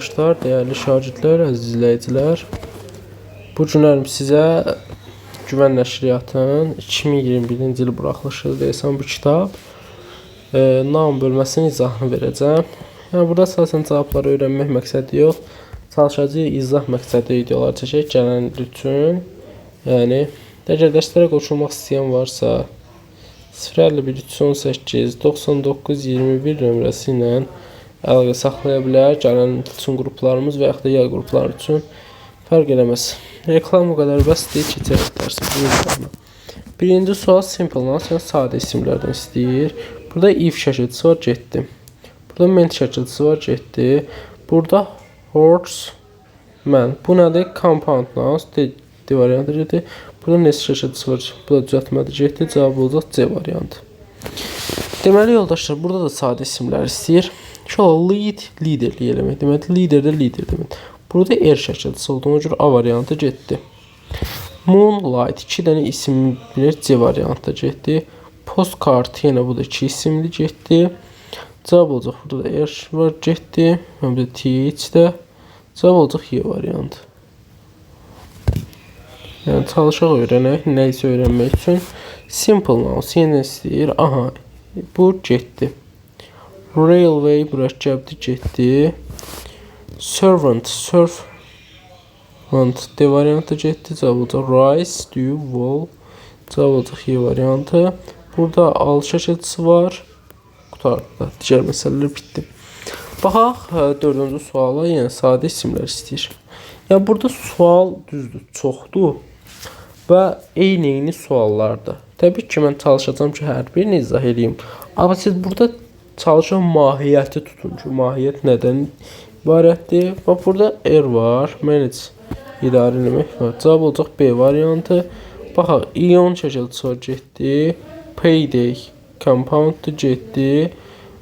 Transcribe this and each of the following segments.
Arkadaşlar, değerli şagirdlər, əziz izləyicilər, bu günlərim sizə Güvən Nəşriyyatının 2021-ci il buraxılışı deyəsən bu kitab nam bölməsinin izahını verəcəm. Yəni, burada əsasən cavabları öyrənmək məqsədi yox, çalışacağıq izah məqsədi videolar çəkək gələn il üçün. Yəni, əgər dərslərə qoşulmaq istəyən varsa 051 318 99 21 nömrəsi ilə əlaqə saxlaya bilər. Gələn üçün qruplarımız və yaxud da yay qrupları üçün fərq eləməz. Reklam o qədər bəsdir, keçərək dərsə. Birinci sual simple nouns, yəni sadə isimlərdən istəyir. Burada if şəkilçisi var, getdi. Burada ment şəkilçisi var, getdi. Burada horse, mən. Bu nədir? Compound nouns, D variantı getdi. Burada nes şəkilçisi var, bu da düzəltmədir, getdi. Cavab olacaq C variantı. Deməli, yoldaşlar, burada da sadə isimlər istəyir. Lead, liderlik eləmək demək. Lider də lider demək. Burada er şəkilçisi olduğuna görə A variantı getdi. Moonlight 2 dənə isimli C variantı getdi. Postcard yenə bu da 2 isimli getdi. Cavab olacaq. Burada da er var getdi. Həm də TH-də. Cavab olacaq Y variantı. Yəni çalışaq öyrənək, nə isə öyrənmək üçün. Simple nouns yenə istəyir. Aha, bu getdi. Railway mürəkkəbdir, getdi. Servant D variantı getdi. Cavab olacaq rice, stew, wall. Cavab olacaq Y variantı. Burada al şəkilçisi var. Qutardı. Digər məsələlər bitdi. Baxaq, dördüncü suala yenə sadə isimlər istəyir. Yəni, burada sual düzdür, çoxdur və eyni suallardır. Təbii ki, mən çalışacağım ki, hər birini izah edeyim. Amma siz burada çalışın mahiyyəti tutun ki, mahiyyət nədən ibarətdir. Bax, burada er var, manage, idarə eləmək var. Cavab olacaq B variantı. Baxaq, ion şəkilçisi var, getdi. Payday, compound getdi.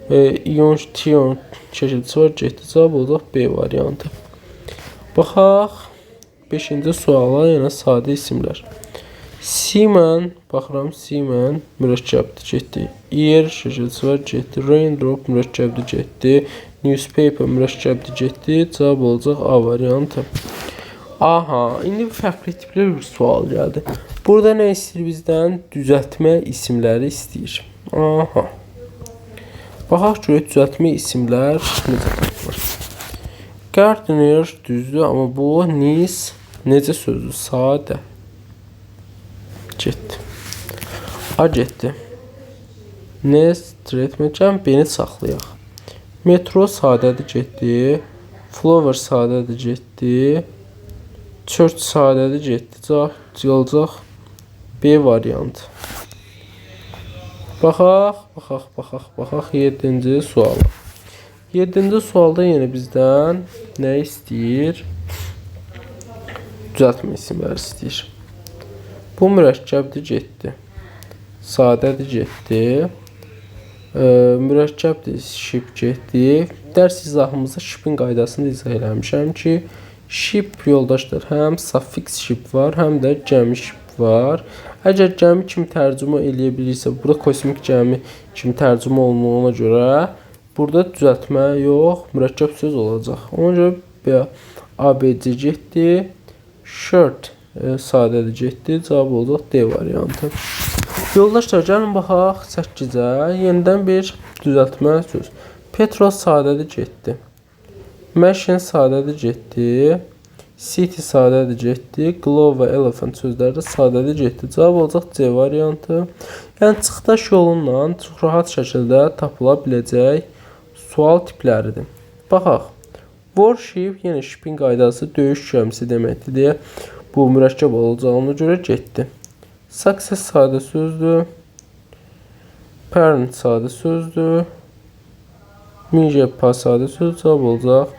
Ion şəkilçisi var, getdi. Cavab olacaq B variantı. Baxaq, 5-ci suala yenə sadə isimlər. Seaman, baxıram, Seaman mürəkkəbdir, getdi. Air şəkilçisi var, getdi. Raindrop mürəkkəbdir, getdi. Newspaper mürəkkəbdir, getdi. Cavab olacaq A variantı. Aha, indi fərqli tipli bir sual gəldi. Burada nə istəyir bizdən? Düzəltmə isimləri istəyir. Aha. Baxaq görək düzəltmə isimlər necə tapılır. Gardener düzdür, amma bu necə sözdür? Sadə. Getdi. A getdi. Nest etməkən B-ni saxlayaq. Metro sadədir, getdi. Flower sadədir, getdi. Church sadədir, getdi. Cavab B variantı. Baxaq 7-ci suala. 7-ci sualda yenə bizdən nə istəyir? Düzəltmə isimləri istəyir. Bu mürəkkəbdir, getdi. Sadədir, getdi. Mürəkkəbdir, ship getdi. Dərs izahımızda shipin qaydasını izah eləmişəm ki, ship yoldaşdır. Həm suffix ship var, həm də gəmi ship var. Əgər gəmi kimi tərcümə eləyə bilirsə, burada kosmik gəmi kimi tərcümə olunduğuna görə burada düzəltmə yox, mürəkkəb söz olacaq. Ona görə B, ABC getdi. Shirt sadədir, getdi. Cavab olacaq D variantı. Yoldaşlar, gəlin baxaq 8-ə. Yenidən bir düzəltmə söz. Petros sadədir, getdi. Machine sadədir, getdi. City sadədir, getdi. Glove və elephant sözləri də sadədir, getdi. Cavab olacaq C variantı. Yəni, çıxdaş yolunla çox rahat şəkildə tapıla biləcək sual tipləridir. Baxaq. Warship, yenə shipping qaydası döyüş gəmisi deməkdir deyə bu mürəkkəb olacağına görə getdi. Success sadə sözdür. Parent sadə sözdür. Minjepa sadə söz, cavab olacaq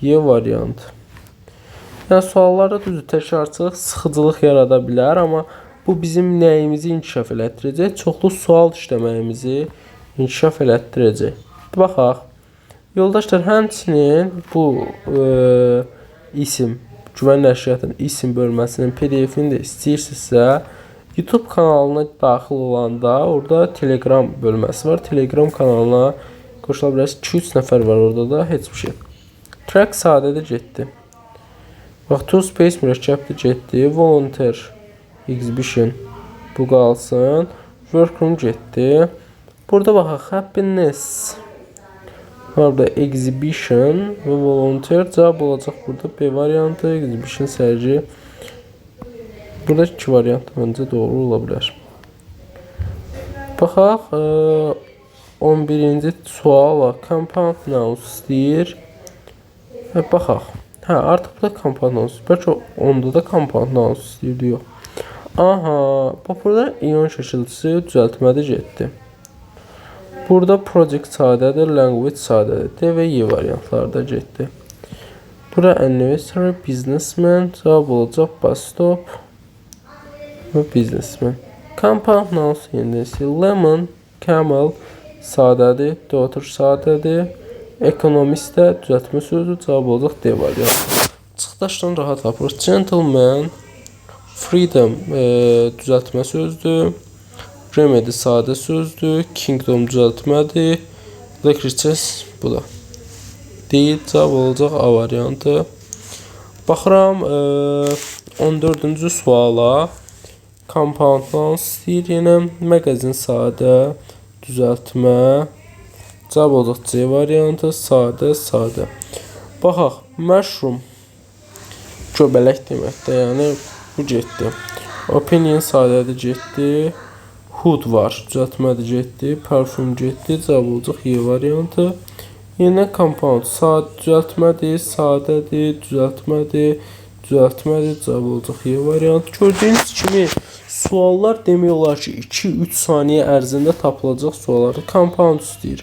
Y variantı. Yəni, suallarda düzdür, təkrarçılıq sıxıcılıq yarada bilər, amma bu bizim nəyimizi inkişaf elətdirəcək? Çoxlu sual işləməyimizi inkişaf elətdirəcək. Baxaq. Yoldaşlar, həmçinin bu isim, Güvən Nəşriyyatının isim bölməsinin PDF-ini də istəyirsinizsə, YouTube kanalına daxil olanda orada Telegram bölməsi var. Telegram kanalına qoşula bilərsiniz. 2-3 nəfər var orada da, heç bir şey. Track sadədə getdi. Bax, two space mürəkkəbdə getdi. Volunteer exhibition bu qalsın. Workroom getdi. Burada baxaq, happiness. Burada exhibition və volunteer cavab olacaq. Burada B variantı, exhibition sərgi. Burada 2 variant məncə doğru ola bilər. Baxaq, 11-ci suala compound nouns deyir. Baxaq. Artıq burada compound nouns. Bəlkə onda da compound nouns deyirdi, yox. Aha, bax burada ion şəkilçisi düzəltmədə getdi. Burada project sadədir, language sadədir. D və Y variantlarda getdi. Burada anniversary, businessman, cavab olacaq bus stop və businessman. Compound nouns yeniləsi lemon, camel sadədir, daughter sadədir. Ekonomist də düzəltmə sözü cavab olacaq D variantı. Çıxdaşdan rahat tapırıq. Gentleman, freedom düzəltmə sözdür. Remedy sadə sözdür. Kingdom düzəltmədir. Licorice bu da. Deyil, cavab olacaq A variantı. Baxıram 14-cü suala. Compound nouns deyir yenə. Magazin sadə, düzəltmə. Cavab olacaq C variantı, sadə, sadə. Baxaq, mushroom göbələk deməkdir, yəni bu getdi. Opinion sadədə getdi. Hood var, düzəltmədə getdi. Parfüm getdi, cavab olacaq Y variantı. Yenə compound, düzəltmədir, sadədir, düzəltmədir, cavab olacaq Y variantı. Gördüyünüz kimi suallar demək olar ki 2-3 saniyə ərzində tapılacaq sualları compound istəyir.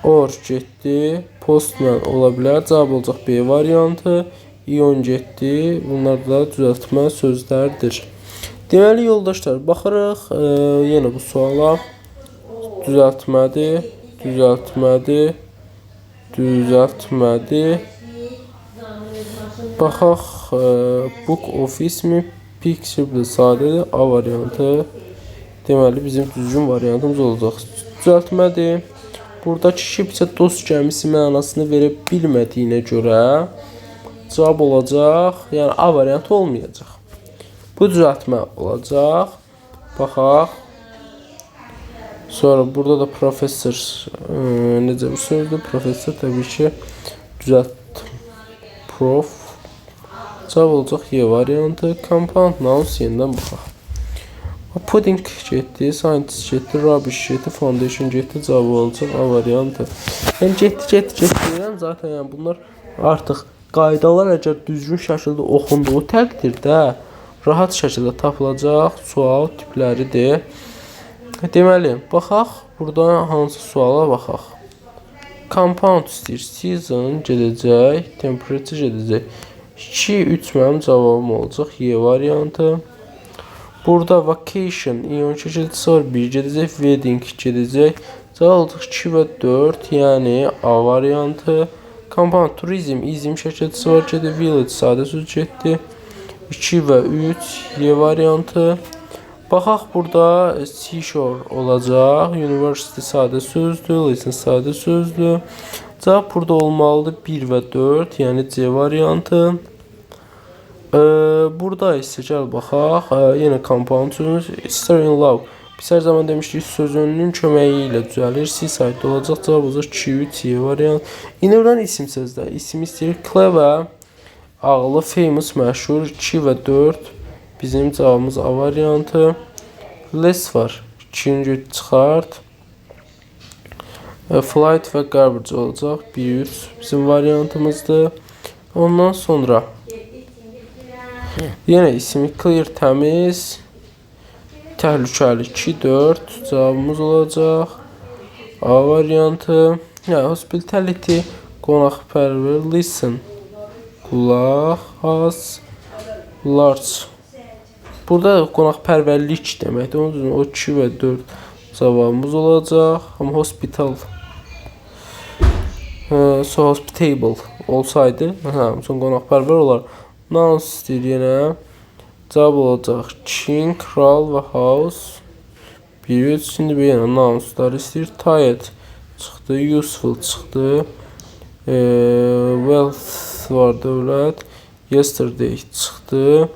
Or getdi, postman ola bilər, cavab olacaq B variantı. İon getdi, bunlar da düzəltmə sözlərdir. Deməli yoldaşlar, baxırıq yenə bu suala. Düzəltmədir, düzəltmədir, düzəltmədir. Baxaq, book office mi, picture sadədir, A variantı. Deməli bizim düzgün variantımız olacaq. Düzəltmədir. Buradakı ship isə dost gəmisi mənasını verə bilmədiyinə görə cavab olacaq, yəni A variantı olmayacaq. Bu düzəltmə olacaq. Baxaq. Sonra burada da professor necə bir sözdür? Professor təbii ki düzəlt. Prof. Cavab olacaq Y variantı. Compound nouns yenidən baxaq. Pudding getdi, scientist getdi, rubbish getdi, foundation getdi, cavab olacaq A variantı. Yəni getdi deyirəm, zaten yəni bunlar artıq qaydalar əgər düzgün şəkildə oxunduğu təqdirdə rahat şəkildə tapılacaq sual tipləridir. Deməli, baxaq, burada hansı suala baxaq. Compound istəyir, season gedəcək, temperature gedəcək. 2-3 mənim cavabım olacaq Y variantı. Burada vacation, ion şəkilçisi var, 1 gedəcək, wedding gedəcək. Cavab olacaq 2 və 4, yəni A variantı. Compound turizm, izm şəkilçisi var, gedir, village sadə söz getdi. 2 və 3, Y variantı. Baxaq, burada seashore olacaq, university sadə sözdür, lesson sadə sözdür. Cavab burada olmalıdır 1 və 4, yəni C variantı. Burada isə gəl baxaq, yenə compound sözümüz Star in love. Biz hər zaman demişdik sözünün köməyi ilə düzəlir. Seaside olacaq, cavab olacaq 2-3 Y variant. İndi buradan isim sözlər. İsim istəyir clever, ağlı, famous, məşhur 2 və 4. Bizim cavabımız A variantı. Less var. 2-ci çıxart. Flight və garbage olacaq. 1-3 bizim variantımızdır. Ondan sonra yenə ismi clear, təmiz, təhlükəli 2-4 cavabımız olacaq. A variantı. Hospitality, qonaqpərvər, listen, qulaq as, large. Burada qonaqpərvərlik deməkdir. Onun üçün o 2 və 4 cavabımız olacaq. Amma hospital, hospitable olsaydı, son qonaqpərvər olar. Nouns istəyir yenə. Cavab olacaq king, kral və house. 1-3. Şimdi bir yenə nounslar istəyir. Tired çıxdı, useful çıxdı. Wealth var, dövlət. Yesterday çıxdı.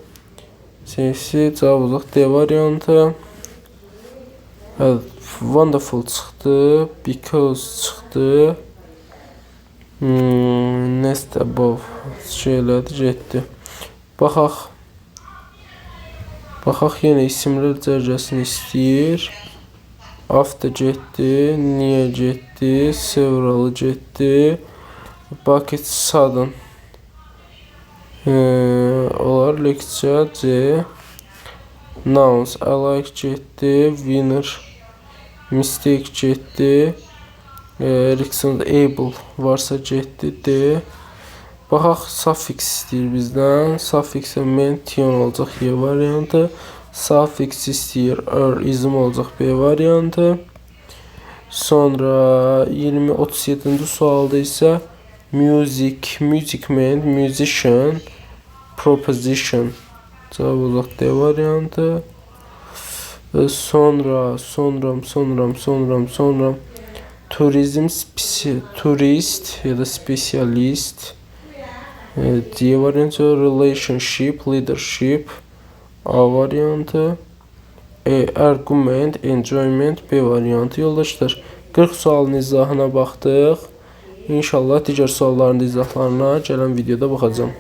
C cavab olacaq D variantı. Wonderful çıxdı. Because çıxdı. Next above şeylədi, getdi. Baxaq yenə isimlər cərgəsini istəyir. After getdi, niyə getdi, several getdi. Bucket sudden. Olar lecture C. Nouns alike getdi, winner mistake getdi. Reason able varsa getdi D. Baxaq suffix istəyir bizdən. Suffixə mention olacaq Y variantı. Suffix istəyir izm olacaq B variantı. Sonra 37-ci sualda isə music meant musician proposition. Cavab olacaq D variantı. Sonra turizm turist ya da specialist. D variantı. Relationship leadership A variantı. Argument enjoyment B variantı. Yoldaşlar 40 sualın izahına baxdıq. İnşallah digər sualların izahlarına gələn videoda baxacağım.